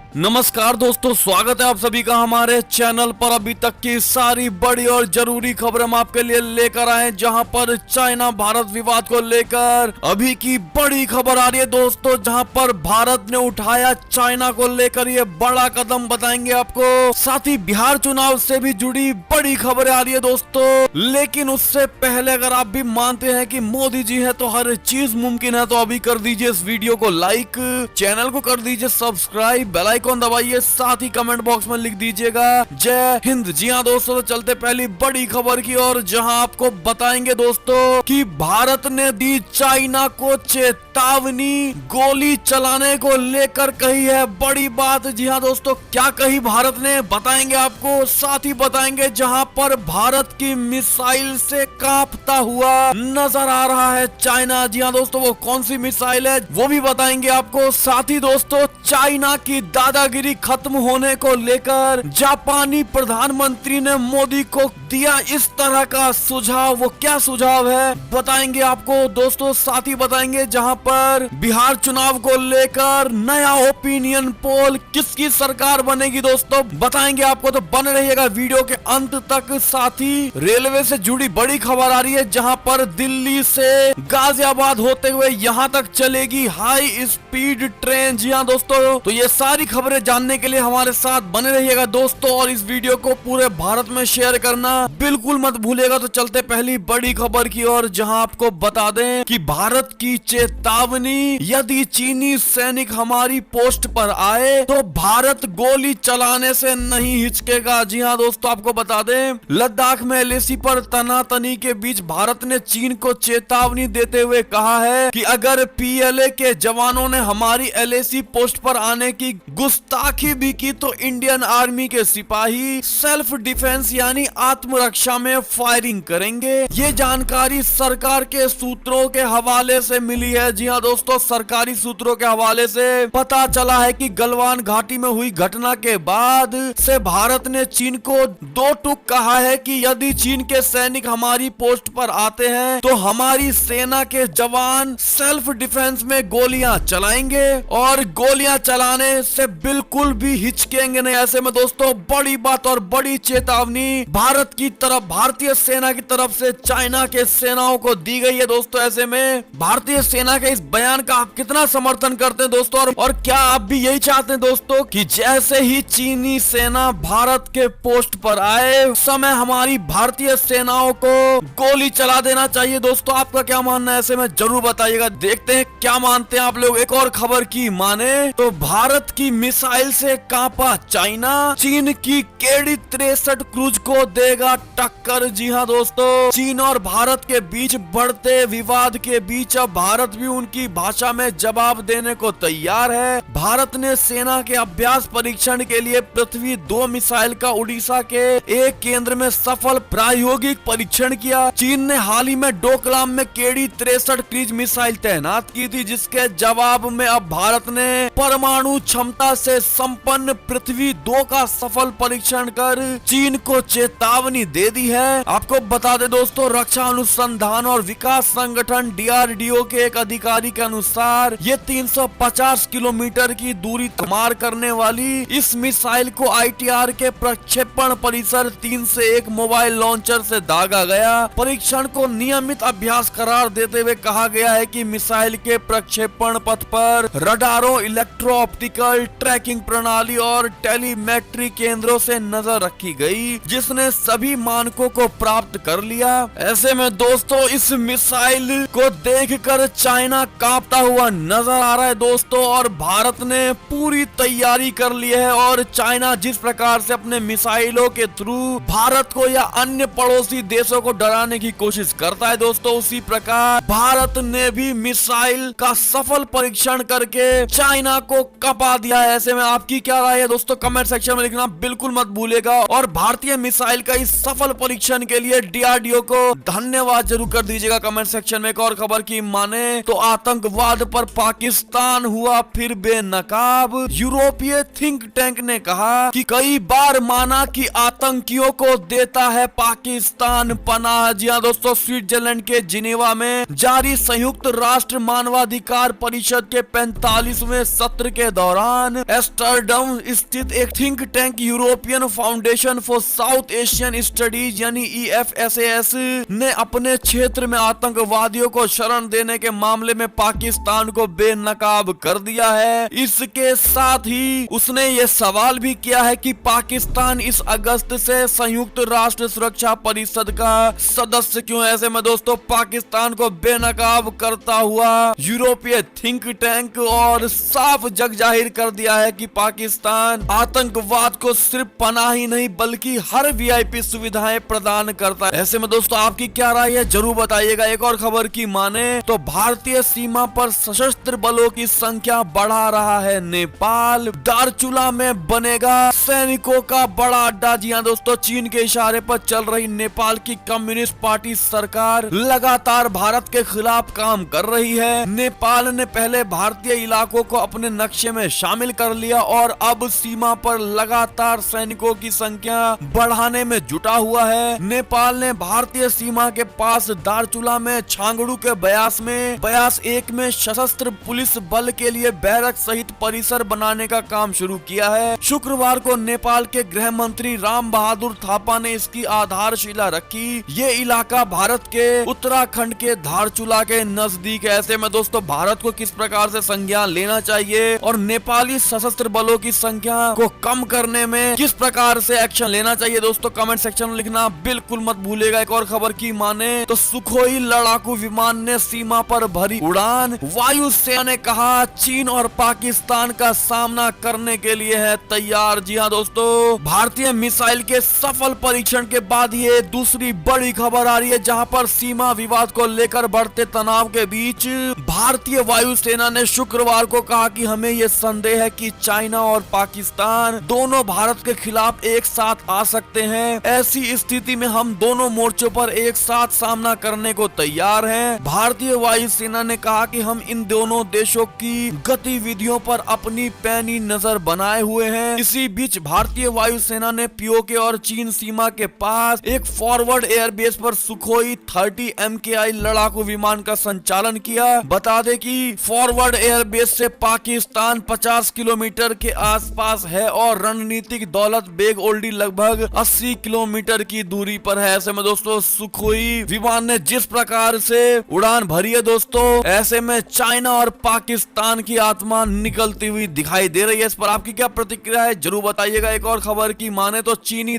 नमस्कार दोस्तों, स्वागत है आप सभी का हमारे चैनल पर। अभी तक की सारी बड़ी और जरूरी खबर हम आपके लिए लेकर आए, जहां पर चाइना भारत विवाद को लेकर अभी की बड़ी खबर आ रही है दोस्तों, जहां पर भारत ने उठाया चाइना को लेकर ये बड़ा कदम, बताएंगे आपको। साथ ही बिहार चुनाव से भी जुड़ी बड़ी खबरें आ रही है दोस्तों। लेकिन उससे पहले अगर आप भी मानते हैं कि मोदी जी है तो हर चीज मुमकिन है, तो अभी कर दीजिए इस वीडियो को लाइक, चैनल को कर दीजिए सब्सक्राइब, बेल आइकन दबाइए, साथ ही कमेंट बॉक्स में लिख दीजिएगा जय हिंद। जी हाँ दोस्तों, तो चलते पहली बड़ी खबर की ओर, जहां आपको बताएंगे दोस्तों कि भारत ने दी चाइना को चेतावनी, गोली चलाने को लेकर कही है बड़ी बात। जी हाँ दोस्तों, क्या कही भारत ने बताएंगे आपको। साथ ही बताएंगे जहां पर भारत की मिसाइल से कांपता हुआ नजर आ रहा है चाइना। जी हाँ दोस्तों, वो कौन सी मिसाइल है वो भी बताएंगे आपको। साथ ही दोस्तों, चाइना की दादागिरी खत्म होने को लेकर जापानी प्रधानमंत्री ने मोदी को दिया इस तरह का सुझाव। वो क्या सुझाव है बताएंगे आपको दोस्तों। साथ ही बताएंगे जहां पर बिहार चुनाव को लेकर नया ओपिनियन पोल, किसकी सरकार बनेगी दोस्तों बताएंगे आपको, तो बन रहिएगा वीडियो के अंत तक। साथ ही रेलवे से जुड़ी बड़ी खबर आ रही है, जहां पर दिल्ली से गाजियाबाद होते हुए यहां तक चलेगी हाई स्पीड ट्रेन। जी हाँ दोस्तों, तो ये सारी खबरें जानने के लिए हमारे साथ बने रहिएगा दोस्तों, और इस वीडियो को पूरे भारत में शेयर करना बिल्कुल मत भूलिएगा। तो चलते पहली बड़ी खबर की ओर, जहां आपको बता दें कि भारत की चेतावनी, यदि चीनी सैनिक हमारी पोस्ट पर आए तो भारत गोली चलाने से नहीं हिचकेगा। जी हाँ दोस्तों, आपको बता दें लद्दाख में एलएसी पर तनातनी के बीच भारत ने चीन को चेतावनी देते हुए कहा है कि अगर पीएलए के जवानों ने हमारी एलएसी पोस्ट पर आने की गुस्ताखी भी की तो इंडियन आर्मी के सिपाही सेल्फ डिफेंस यानी आत्मरक्षा में फायरिंग करेंगे। ये जानकारी सरकार के सूत्रों के हवाले से मिली है। जी हाँ दोस्तों, सरकारी सूत्रों के हवाले से पता चला है कि गलवान घाटी में हुई घटना के बाद से भारत ने चीन को दो टूक कहा है कि यदि चीन के सैनिक हमारी पोस्ट पर आते हैं तो हमारी सेना के जवान सेल्फ डिफेंस में गोलियां चलाएंगे और गोलियां चलाने से बिल्कुल भी हिचकेंगे नहीं। ऐसे में दोस्तों बड़ी बात और बड़ी चेतावनी भारत की तरफ, भारतीय सेना की तरफ से चाइना के सेनाओं को दी गई है दोस्तों। ऐसे में भारतीय सेना के इस बयान का आप कितना समर्थन करते हैं दोस्तों, और क्या आप भी यही चाहते हैं दोस्तों कि जैसे ही चीनी सेना भारत के पोस्ट पर आए उस समय हमारी भारतीय सेनाओं को गोली चला देना चाहिए दोस्तों? आपका क्या मानना है ऐसे में जरूर बताइएगा। देखते हैं क्या मानते हैं आप लोग। एक और खबर की माने तो भारत की मिसाइल से कांपा चाइना, चीन की केडी 63 क्रूज को देगा टक्कर। जी हाँ दोस्तों, चीन और भारत के बीच बढ़ते विवाद के बीच अब भारत भी उनकी भाषा में जवाब देने को तैयार है। भारत ने सेना के अभ्यास परीक्षण के लिए पृथ्वी 2 मिसाइल का उड़ीसा के एक केंद्र में सफल प्रायोगिक परीक्षण किया। चीन ने हाल ही में डोकलाम में केडी 63 क्रूज मिसाइल तैनात की थी, जिसके जवाब में अब भारत ने परमाणु क्षमता से संपन्न पृथ्वी 2 का सफल परीक्षण कर चीन को चेतावनी दे दी है। आपको बता दें दोस्तों, रक्षा अनुसंधान और विकास संगठन डीआरडीओ के एक अधिकारी के अनुसार ये 350 किलोमीटर की दूरी मार करने वाली इस मिसाइल को आईटीआर के प्रक्षेपण परिसर 3 से 1 मोबाइल लॉन्चर से दागा गया। परीक्षण को नियमित अभ्यास करार देते हुए कहा गया है कि मिसाइल के प्रक्षेपण पथ पर रडारों, इलेक्ट्रो ऑप्टिकल ट्रैकिंग प्रणाली और टेलीमेट्री केंद्रों से नजर रखी गई, जिसने सभी मानकों को प्राप्त कर लिया। ऐसे में दोस्तों इस मिसाइल को देखकर चाइना कांपता हुआ नजर आ रहा है दोस्तों, और भारत ने पूरी तैयारी कर ली है। और चाइना जिस प्रकार से अपने मिसाइलों के थ्रू भारत को या अन्य पड़ोसी देशों को डराने की कोशिश करता है दोस्तों, उसी प्रकार भारत ने भी मिसाइल का सफल परीक्षण करके चाइना को कपा दिया है। ऐसे में आपकी क्या राय है दोस्तों, कमेंट सेक्शन में लिखना बिल्कुल मत भूलेगा। और भारतीय मिसाइल का इस सफल परीक्षण के लिए डीआरडीओ को धन्यवाद जरूर कर दीजिएगा कमेंट सेक्शन में। एक और खबर की माने तो आतंकवाद पर पाकिस्तान हुआ फिर बेनकाब। यूरोपीय थिंक टैंक ने कहा कि कई बार माना कि आतंकियों को देता है पाकिस्तान पनाह। जी हां दोस्तों, स्विट्जरलैंड के जिनेवा में जारी संयुक्त राष्ट्र मानवाधिकार परिषद के 45वें सत्र के दौरान एम्स्टर्डम स्थित एक think tank European foundation for south Asian studies यानी EFSAS ने अपने क्षेत्र में आतंकवादियों को शरण देने के मामले में पाकिस्तान को बेनकाब कर दिया है। इसके साथ ही उसने ये सवाल भी किया है कि पाकिस्तान इस अगस्त से संयुक्त राष्ट्र सुरक्षा परिषद का सदस्य क्यों है। ऐसे में दोस्तों पाकिस्तान को बेनकाब करता हुआ यूरोपीय थिंक टैंक और साफ जग जाहिर कर दिया है कि पाकिस्तान आतंकवाद को सिर्फ पनाह ही नहीं बल्कि हर VIP सुविधाएं प्रदान करता है। ऐसे में दोस्तों आपकी क्या राय है जरूर बताइएगा। एक और खबर की माने तो भारतीय सीमा पर सशस्त्र बलों की संख्या बढ़ा रहा है नेपाल। दारचूला में बनेगा सैनिकों का बड़ा अड्डा। जी हां दोस्तों, चीन के इशारे पर चल रही नेपाल की कम्युनिस्ट पार्टी सरकार लगातार भारत के खिलाफ काम कर रही है। नेपाल ने पहले भारतीय इलाकों को अपने नक्शे में शामिल कर लिया और अब सीमा पर लगातार सैनिकों की संख्या बढ़ाने में जुटा हुआ है। नेपाल ने भारतीय सीमा के पास दारचूला में छांगड़ू के ब्यास 1 में सशस्त्र पुलिस बल के लिए बैरक सहित परिसर बनाने का काम शुरू किया है। शुक्रवार को नेपाल के गृह मंत्री राम बहादुर थापा ने इसकी आधारशिला रखी। ये इलाका भारत के उत्तराखंड के धारचूला के नजदीक है। ऐसे में दोस्तों भारत को किस प्रकार से संज्ञान लेना चाहिए और नेपाली सशस्त्र बलों की संख्या को कम करने में किस प्रकार से एक्शन लेना चाहिए दोस्तों कमेंट सेक्शन में लिखना बिल्कुल मत भूलिएगा। एक और खबर की माने तो सुखोई लड़ाकू विमान ने सीमा पर भरी उड़ान। वायुसेना ने कहा चीन और पाकिस्तान का सामना करने के लिए है तैयार। जी हां दोस्तों, भारतीय मिसाइल के सफल परीक्षण के बाद ये दूसरी बड़ी खबर आ रही है जहां पर सीमा विवाद को लेकर बढ़ते तनाव के बीच भारतीय वायुसेना ने शुक्रवार को कहा कि हमें ये संदेह है कि चाइना और पाकिस्तान दोनों भारत के खिलाफ एक साथ आ सकते हैं। ऐसी स्थिति में हम दोनों मोर्चों पर एक साथ सामना करने को तैयार हैं। भारतीय वायुसेना ने कहा कि हम इन दोनों देशों की गतिविधियों पर अपनी पैनी नजर बनाए हुए हैं। इसी बीच भारतीय वायुसेना ने पीओके और चीन सीमा के पास एक फॉरवर्ड एयरबेस पर सुखोई 30 MKI लड़ाकू विमान का संचालन किया। बता दें कि फॉरवर्ड एयरबेस से पाकिस्तान 50 किलोमीटर के आसपास है और रणनीतिक दौलत बेग ओल्डी लगभग 80 किलोमीटर की दूरी पर है। ऐसे में दोस्तों सुखोई विमान ने जिस प्रकार से उड़ान भरी है दोस्तों, ऐसे में चाइना और पाकिस्तान की आत्मा निकलती हुई दिखाई दे रही है। इस पर आपकी क्या प्रतिक्रिया है जरूर बताइएगा। एक और खबर की माने तो चीनी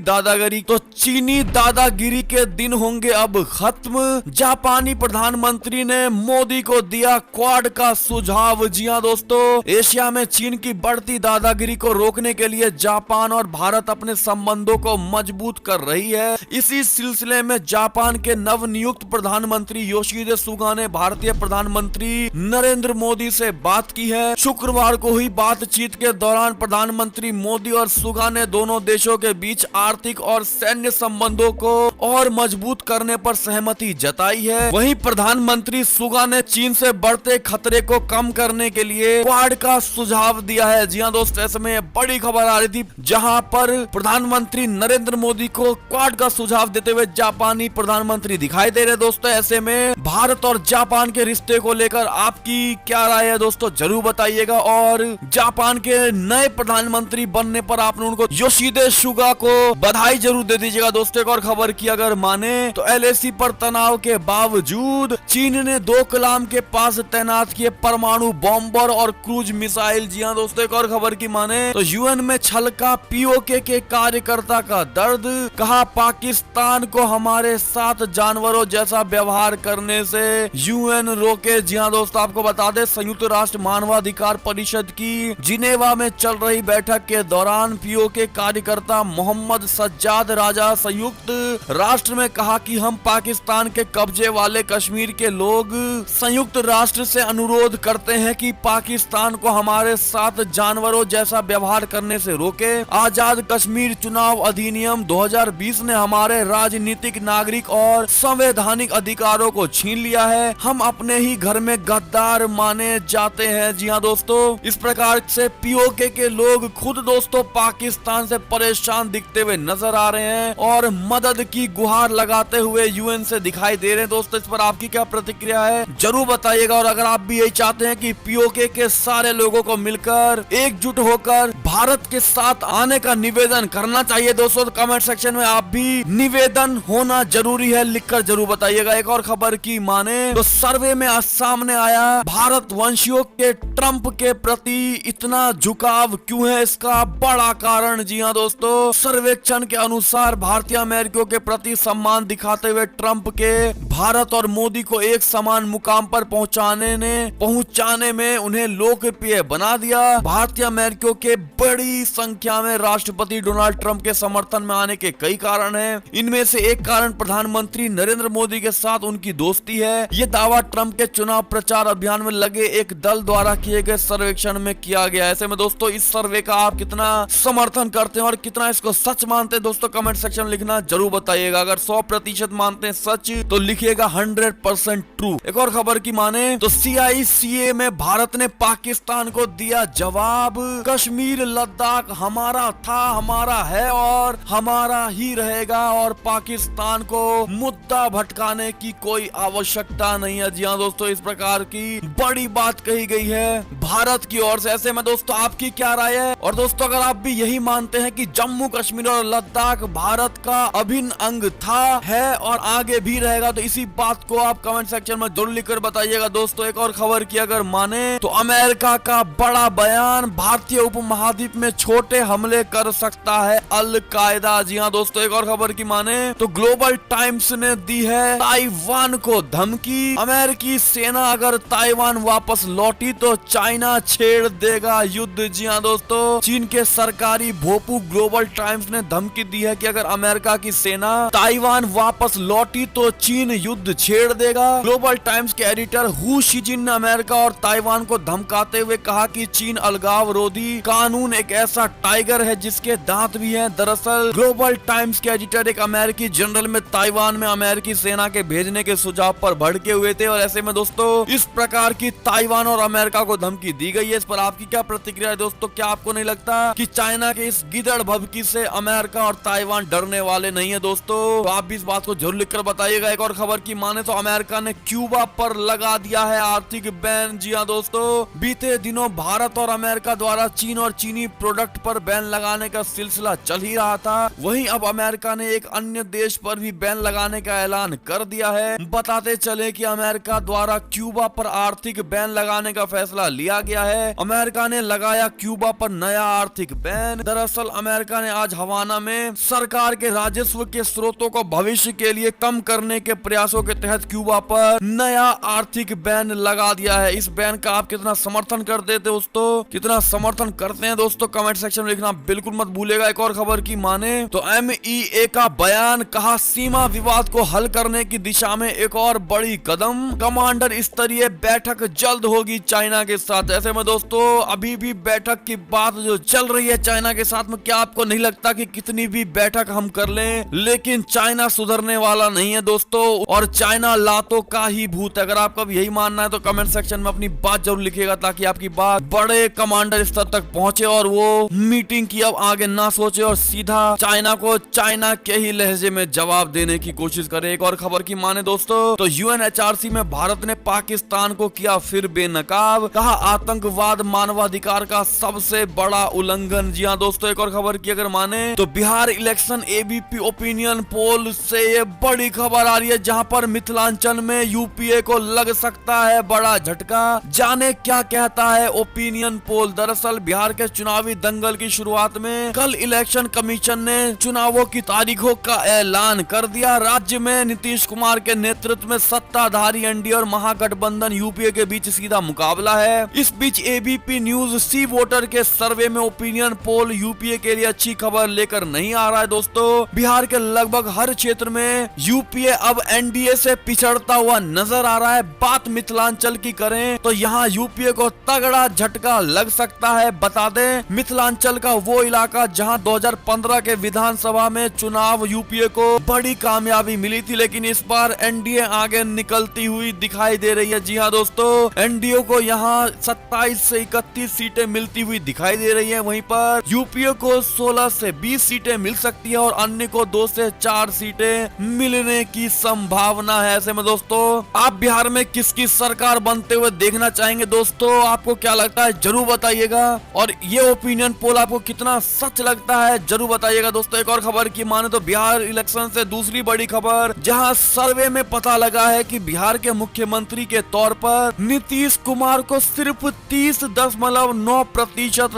दादागिरी के दिन होंगे अब खत्म। जापानी प्रधानमंत्री ने मोदी को दिया क्वाड का सुझाव। जी हां दोस्तों, एशिया में चीन की बढ़ती दादागिरी को रोकने के लिए जापान और भारत अपने संबंधों को मजबूत कर रही है। इसी सिलसिले में जापान के नवनियुक्त प्रधानमंत्री योशिहिदे सुगा ने भारतीय प्रधानमंत्री नरेंद्र मोदी से बात की है। शुक्रवार को हुई बातचीत के दौरान प्रधानमंत्री मोदी और सुगा ने दोनों देशों के बीच आर्थिक और सैन्य संबंधों को और मजबूत करने पर सहमति जताई है। वहीं प्रधानमंत्री सुगा ने चीन से बढ़ते खतरे को कम करने के लिए क्वाड का सुझाव दिया है। जी हां दोस्तों, ऐसे में बड़ी खबर आ रही थी जहां पर प्रधानमंत्री नरेंद्र मोदी को क्वाड का सुझाव देते हुए जापानी प्रधानमंत्री दिखाई दे रहे दोस्तों। ऐसे में भारत और जापान के रिश्ते को लेकर आपकी क्या राय है दोस्तों जरूर बताइएगा। और जापान के नए प्रधानमंत्री बनने पर आपने उनको योशिहिदे सुगा को बधाई जरूर दे दीजिएगा दोस्तों। एक और खबर की अगर माने तो LAC पर तनाव के बावजूद चीन ने 2 कलाम के पास तैनात किए परमाणु बॉम्बर और क्रूज मिसाइल। जी हां दोस्तों, एक और खबर की माने तो UN में छलका POK के कार्यकर्ता का दर्द। कहा पाकिस्तान को हमारे साथ जानवरों जैसा व्यवहार करने से UN रोके। जी हां दोस्तों, आपको बता दें संयुक्त राष्ट्र मानवाधिकार परिषद की जिनेवा में चल रही बैठक के दौरान POK कार्यकर्ता मोहम्मद सज्जाद राजा संयुक्त राष्ट्र में कहा कि हम पाकिस्तान के कब्जे वाले कश्मीर के लोग संयुक्त राष्ट्र से अनुरोध करते हैं कि पाकिस्तान को हमारे साथ जानवरों जैसा व्यवहार करने से रोके। आजाद कश्मीर चुनाव अधिनियम 2020 ने हमारे राजनीतिक, नागरिक और संवैधानिक अधिकारों को छीन लिया है। हम अपने ही घर में गद्दार माने जाते हैं। जी हाँ दोस्तों, इस प्रकार से पीओके के लोग खुद दोस्तों पाकिस्तान से परेशान दिखते हुए नजर आ रहे हैं और मदद की गुहार लगाते हुए यूएन से दिखाई दे रहे हैं। दोस्तों, इस पर आपकी क्या प्रतिक्रिया है जरूर बताइएगा। और अगर आप भी यही चाहते हैं कि पीओके के सारे लोगों को मिलकर एकजुट होकर भारत के साथ आने का निवेदन करना चाहिए दोस्तों, तो कमेंट सेक्शन में आप भी निवेदन होना जरूरी है लिखकर जरूर बताइएगा। एक और खबर की माने तो सर्वे में आज सामने आया भारत वंशियों के ट्रंप के प्रति इतना झुकाव क्यों है, इसका बड़ा कारण। जी हाँ दोस्तों, सर्वेक्षण के अनुसार भारतीय अमेरिकियों के प्रति सम्मान दिखाते हुए ट्रंप के भारत और मोदी को एक समान मुकाम पर पहुंचाने में उन्हें लोकप्रिय बना दिया। भारतीय अमेरिकियों के बड़ी संख्या में राष्ट्रपति डोनाल्ड ट्रंप के समर्थन में आने के कई कारण हैं। इनमें से एक कारण प्रधानमंत्री नरेंद्र मोदी के साथ उनकी दोस्ती है। ये दावा ट्रंप के चुनाव प्रचार अभियान में लगे एक दल द्वारा किए गए सर्वेक्षण में किया गया। ऐसे में दोस्तों इस सर्वे का आप कितना समर्थन करते हैं और कितना इसको सच मानते हैं दोस्तों, कमेंट सेक्शन में लिखना जरूर बताइएगा। अगर 100% मानते हैं सच तो लिखिएगा 100% ट्रू। एक और खबर की माने तो CICA में भारत ने पाकिस्तान को दिया जवाब, कश्मीर लद्दाख हमारा था, हमारा है और हमारा ही रहेगा और पाकिस्तान को मुद्दा भटकाने की कोई आवश्यकता नहीं है। जी हाँ दोस्तों, इस प्रकार की बड़ी बात कही गई है भारत की ओर से। ऐसे में दोस्तों आपकी क्या राय है? और दोस्तों अगर आप भी यही मानते हैं कि जम्मू कश्मीर और लद्दाख भारत का अभिन्न अंग था, है और आगे भी रहेगा, तो इसी बात को आप कमेंट सेक्शन में जरूर लिखकर बताइएगा। दोस्तों एक और खबर की अगर माने तो अमेरिका का बड़ा बयान, भारतीय उपमहाद्वीप में छोटे हमले कर सकता है अल कायदा। जी हाँ दोस्तों, एक और खबर की माने तो ग्लोबल टाइम्स ने दी है ताइवान को धमकी, अमेरिकी सेना अगर ताइवान वापस लौटी तो चाइना छेड़ देगा युद्ध। जी हाँ दोस्तों, चीन के सरकारी भोपू ग्लोबल टाइम्स ने धमकी दी है कि अगर अमेरिका की सेना ताइवान वापस लौटी तो चीन युद्ध छेड़ देगा। ग्लोबल टाइम्स के एडिटर हु शिजिन ने अमेरिका और ताइवान को धमकाते हुए कहा कि चीन अलगाव रोधी कानून एक ऐसा टाइगर है जिसके दांत भी हैं। दरअसल ग्लोबल टाइम्स के एडिटर एक अमेरिकी जनरल में ताइवान में अमेरिकी सेना के भेजने के सुझाव पर भड़के हुए थे और ऐसे में दोस्तों इस प्रकार की ताइवान और अमेरिका को धमकी दी गई है। इस पर आपकी क्या प्रतिक्रिया है दोस्तों? क्या आपको नहीं लगता कि चाइना के इस गिदड़ भभकी से अमेरिका और ताइवान डरने वाले नहीं है दोस्तों? तो आप भी इस बात को जरूर लिखकर बताइएगा। एक और खबर की माने तो अमेरिका ने क्यूबा पर लगा दिया है आर्थिक बैन। जी हाँ दोस्तों, बीते दिनों भारत और अमेरिका द्वारा चीन और चीनी प्रोडक्ट पर बैन लगाने का सिलसिला चल ही रहा था। वहीं अब अमेरिका ने एक अन्य देश पर भी बैन लगाने का ऐलान कर दिया है। बताते चले कि अमेरिका द्वारा क्यूबा पर आर्थिक बैन लगाने का फैसला लिया गया है। अमेरिका ने लगाया क्यूबा पर नया आर्थिक बैन। दरअसल अमेरिका ने आज हवाना में सरकार के राजस्व के स्रोतों को भविष्य के लिए कम करने के प्रयासों के तहत क्यूबा पर नया आर्थिक बैन लगा दिया है। इस बैन का आप कितना समर्थन करते थे दोस्तों, कितना समर्थन करते हैं दोस्तों, कमेंट सेक्शन में लिखना बिल्कुल मत भूलेगा। एक और खबर की माने तो MEA का बयान, कहा सीमा विवाद को हल करने की दिशा में एक और बड़ी कदम, कमांडर स्तरीय बैठक जल्द होगी चाइना के साथ। ऐसे में दोस्तों अभी भी बैठक की बात जो चल रही है चाइना के साथ में, क्या आपको नहीं लगता कि कितनी भी बैठक हम कर लें लेकिन चाइना सुधरने वाला नहीं है दोस्तों, और चाइना लातों का ही भूत है? अगर आपका भी यही मानना है तो कमेंट सेक्शन में अपनी बात जरूर लिखिएगा ताकि आपकी बात बड़े कमांडर स्तर तक पहुंचे और वो मीटिंग की अब आगे ना सोचे और सीधा चाइना को चाइना के ही लहजे में जवाब देने की कोशिश करे। एक और खबर की माने दोस्तों तो UNHRC में भारत ने पाकिस्तान को किया फिर बेनकाब, कहा आतंकवाद मानवाधिकार का सबसे बड़ा उल्लंघन। जी हाँ दोस्तों, एक और खबर की अगर माने तो Bihar election ABP opinion poll से ये बड़ी खबर आ रही है जहां पर मिथिलांचल में UPA को लग सकता है बड़ा झटका। जाने क्या कहता है ओपिनियन पोल। दरअसल बिहार के चुनावी दंगल की शुरुआत में कल इलेक्शन कमीशन ने चुनावों की तारीखों का ऐलान कर दिया। राज्य में नीतीश कुमार के नेतृत्व में सत्ताधारी NDA और महागठबंधन UPA के बीच सीधा मुकाबला है। इस बीच ABP न्यूज सी वोटर के सर्वे में ओपिनियन पोल UPA के लिए अच्छी खबर लेकर नहीं आ रहा है दोस्तों। बिहार के लगभग हर क्षेत्र में UPA अब NDA से पिछड़ता हुआ नजर आ रहा है। बात मिथिलांचल की करें तो यहाँ UPA को तगड़ा झटका लग सकता है। बता दें मिथिलांचल का वो इलाका जहां 2015 के विधानसभा में चुनाव UPA को बड़ी कामयाबी मिली थी, लेकिन इस बार NDA आगे निकलती हुई दिखाई दिखाई दे रही है। जी हाँ दोस्तों, एनडीए को यहाँ 27 से 31 सीटें मिलती हुई दिखाई दे रही है। वहीं पर यूपीए को 16 से 20 सीटें मिल सकती है और अन्य को 2 से 4 सीटें मिलने की संभावना है। ऐसे में दोस्तों, आप बिहार में किसकी सरकार बनते हुए देखना चाहेंगे दोस्तों? आपको क्या लगता है जरूर बताइएगा, और ये ओपिनियन पोल आपको कितना सच लगता है जरूर बताइएगा दोस्तों। एक और खबर की माने तो बिहार इलेक्शन से दूसरी बड़ी खबर, जहां सर्वे में पता लगा है कि बिहार के मुख्यमंत्री के तौर पर नीतीश कुमार को सिर्फ 30.9%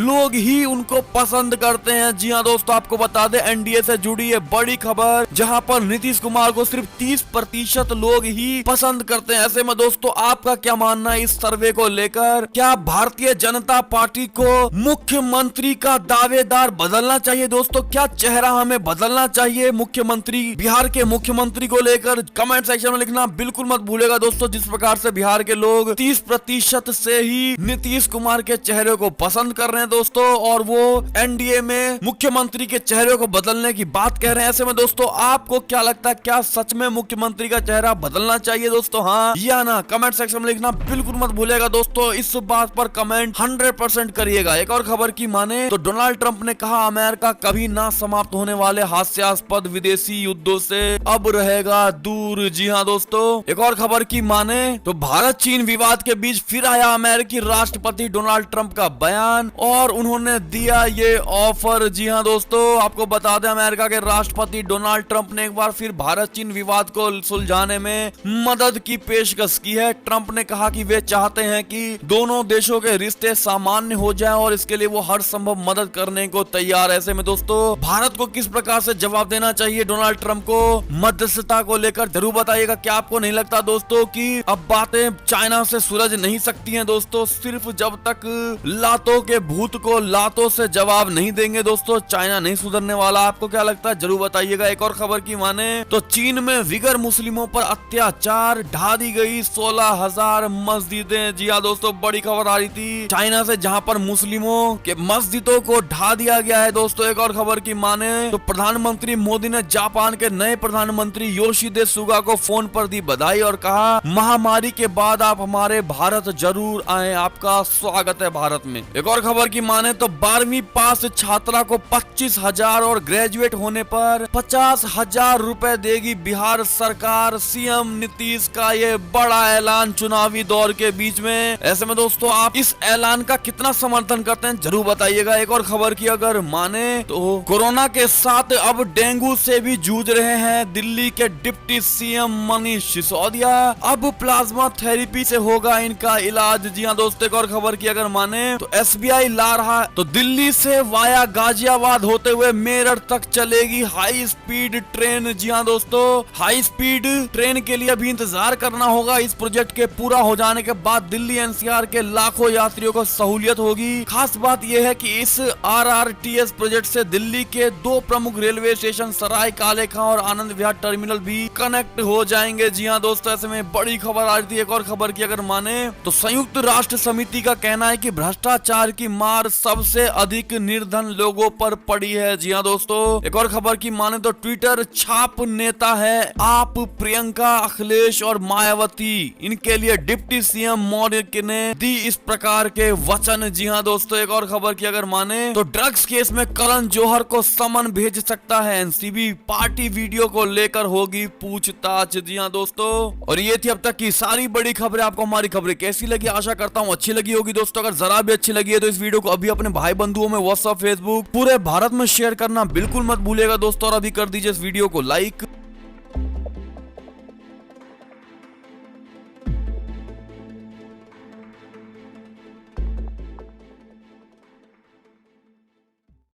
लोग ही उनको पसंद करते हैं। जी हाँ दोस्तों, आपको बता दें एनडीए से जुड़ी है बड़ी खबर, जहां पर नीतीश कुमार को सिर्फ 30% लोग ही पसंद करते हैं। ऐसे में दोस्तों, आपका क्या मानना है इस सर्वे को लेकर? क्या भारतीय जनता पार्टी को मुख्यमंत्री का दावेदार बदलना चाहिए दोस्तों? क्या चेहरा हमें बदलना चाहिए मुख्यमंत्री, बिहार के मुख्यमंत्री को लेकर? कमेंट सेक्शन में लिखना बिल्कुल मत भूलेगा दोस्तों। जिस प्रकार से बिहार के लोग 30% से ही नीतीश कुमार के चेहरे को पसंद कर रहे हैं दोस्तों, और वो एनडीए में मुख्यमंत्री के चेहरे को बदलने की बात कह रहे हैं। ऐसे में दोस्तों, आपको क्या लगता है, क्या सच में मुख्यमंत्री का चेहरा बदलना चाहिए दोस्तों? हाँ या ना, कमेंट सेक्शन में लिखना बिल्कुल मत भूलेगा दोस्तों। इस बात पर कमेंट 100% करिएगा। एक और खबर की माने तो डोनाल्ड ट्रंप ने कहा, अमेरिका कभी ना समाप्त होने वाले हास्यास्पद विदेशी युद्धों से अब रहेगा दूर। जी हाँ दोस्तों, एक और खबर की माने तो भारत चीन विवाद के बीच फिर आया अमेरिकी राष्ट्रपति डोनाल्ड ट्रंप का बयान, और उन्होंने दिया ये ऑफर। जी हाँ दोस्तों, आपको बता दें अमेरिका के राष्ट्रपति डोनाल्ड ट्रंप ने एक बार फिर भारत चीन विवाद को सुलझाने में मदद की पेशकश की है। ट्रंप ने कहा कि वे चाहते हैं कि दोनों देशों के रिश्ते सामान्य हो जाएं और इसके लिए वो हर संभव मदद करने को तैयार है। ऐसे में दोस्तों, भारत को किस प्रकार से जवाब देना चाहिए डोनाल्ड ट्रंप को मध्यस्थता को लेकर जरूर बताइएगा। क्या आपको नहीं लगता दोस्तों कि अब बातें चाइना से सुलझ नहीं सकती हैं दोस्तों? सिर्फ जब तक लातों के भूत को लातों से जवाब नहीं देंगे दोस्तों, चाइना नहीं सुधरने वाला। आपको क्या लगता है जरूर बताइएगा। एक और खबर की माने तो चीन में विगर मुस्लिमों पर अत्याचार, ढा दी गई 16,000 मस्जिदें। जी हाँ दोस्तों, बड़ी खबर आ रही थी चाइना से, जहां पर मुस्लिमों के मस्जिदों को ढा दिया गया है दोस्तों। एक और खबर की माने तो प्रधानमंत्री मोदी ने जापान के नए प्रधानमंत्री योशिहिदे सुगा को फोन पर दी बधाई और कहा, महामारी के बाद आप हमारे भारत जरूर आए, आपका स्वागत है भारत में। एक और खबर की माने तो 12वीं पास छात्रा को 25,000 और ग्रेजुएट होने पर 50,000 रुपए देगी बिहार सरकार। सीएम नीतीश का ये बड़ा ऐलान चुनावी दौर के बीच में। ऐसे में दोस्तों, आप इस ऐलान का कितना समर्थन करते हैं जरूर बताइएगा। एक और खबर की अगर माने तो कोरोना के साथ अब डेंगू से भी जूझ रहे हैं दिल्ली के डिप्टी सीएम मनीष सिसोदिया। अब प्लाज्मा थेरेपी से होगा इनका इलाज। जी हाँ दोस्तों, एक और खबर की अगर माने तो एसबीआई ला रहा तो दिल्ली से वाया गाजियाबाद होते हुए मेरठ तक चलेगी हाई स्पीड ट्रेन। जी हाँ दोस्तों, हाई स्पीड ट्रेन के लिए अभी इंतजार करना होगा। इस प्रोजेक्ट के पूरा हो जाने के बाद दिल्ली एनसीआर के लाखों यात्रियों को सहूलियत होगी। खास बात यह है कि इस आरआरटीएस प्रोजेक्ट से दिल्ली के 2 प्रमुख रेलवे स्टेशन सराय काले खां और आनंद विहार टर्मिनल भी कनेक्ट हो जाएंगे। जी हाँ दोस्तों, ऐसे में बड़ी खबर आ रही थी। एक और खबर की अगर माने तो संयुक्त राष्ट्र समिति का कहना है कि भ्रष्टाचार की मार सबसे अधिक निर्धन लोगों पर पड़ी है। जी हाँ दोस्तों, एक और खबर की माने तो ट्विटर छाप नेता है आप प्रियंका, अखिलेश और मायावती, इनके लिए डिप्टी सीएम मोदी ने दी इस प्रकार के वचन। जी हाँ दोस्तों, एक और खबर की अगर माने तो ड्रग्स केस में करण जौहर को समन भेज सकता है एनसीबी, पार्टी वीडियो को लेकर होगी पूछताछ। जी हाँ दोस्तों, और ये थी अब तक की सारी बड़ी खबरें। आपको हमारी खबरें कैसी लगी? आशा करता हूँ अच्छी लगी होगी दोस्तों। अगर जरा भी अच्छी लगी है तो इस वीडियो को अभी अपने भाई बंधुओं में व्हाट्सएप, फेसबुक, पूरे भारत में शेयर करना बिल्कुल मत भूलिएगा दोस्तों। और अभी कर दीजिए इस वीडियो को लाइक।